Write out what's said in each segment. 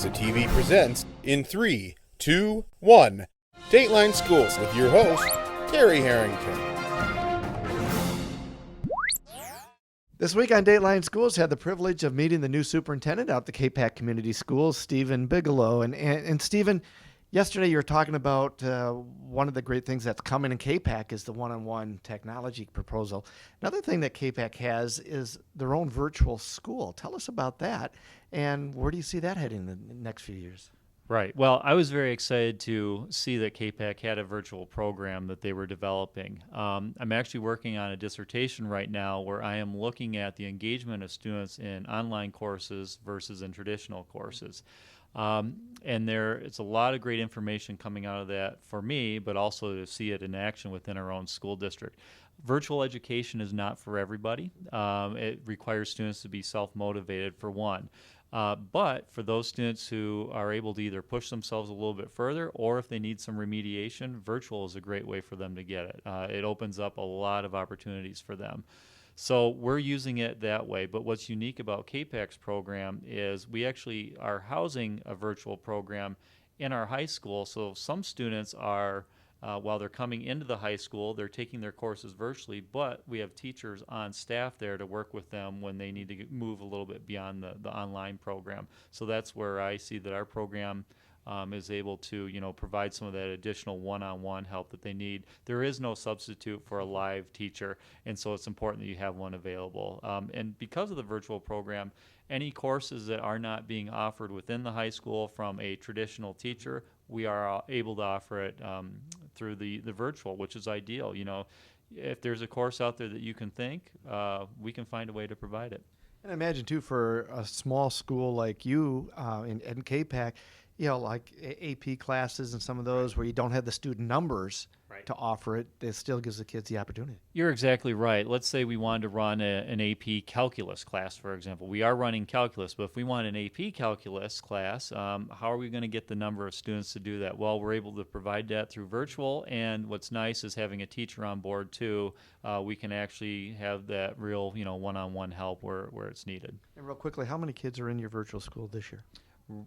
Alexa TV presents in 3, 2, 1. Dateline Schools with your host, Terry Harrington. This week on Dateline Schools, had the privilege of meeting the new superintendent out at the Capac Community Schools, Stephen Bigelow. And Stephen, yesterday you were talking about one of the great things that's coming in Capac is the one-on-one technology proposal. Another thing that Capac has is their own virtual school. Tell us about that, and where do you see that heading in the next few years? Right. Well, I was very excited to see that Capac had a virtual program that they were developing. I'm actually working on a dissertation right now where I am looking at the engagement of students in online courses versus in traditional courses. And it's a lot of great information coming out of that for me, but also to see it in action within our own school district. Virtual education is not for everybody. It requires students to be self-motivated, for one. But for those students who are able to either push themselves a little bit further or if they need some remediation, virtual is a great way for them to get it. It opens up a lot of opportunities for them. So we're using it that way. But what's unique about Capac's program is we actually are housing a virtual program in our high school. So some students are while they're coming into the high school, they're taking their courses virtually, but we have teachers on staff there to work with them when they need to move a little bit beyond the online program. So that's where I see that our program is able to, provide some of that additional one-on-one help that they need. There is no substitute for a live teacher, and so it's important that you have one available. And because of the virtual program, any courses that are not being offered within the high school from a traditional teacher, we are able to offer it through the virtual, which is ideal. If there's a course out there that you can think, we can find a way to provide it. And I imagine, too, for a small school like you in Capac, like AP classes and some of those where you don't have the student numbers to offer it, it still gives the kids the opportunity. You're exactly right. Let's say we wanted to run an AP calculus class, for example. We are running calculus, but if we want an AP calculus class, how are we going to get the number of students to do that? Well, we're able to provide that through virtual, and what's nice is having a teacher on board, too. We can actually have that real, one-on-one help where it's needed. And real quickly, how many kids are in your virtual school this year?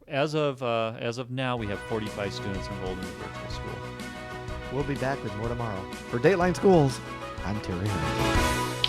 As of now, we have 45 students enrolled in the virtual school. We'll be back with more tomorrow. For Dateline Schools, I'm Terry Herman.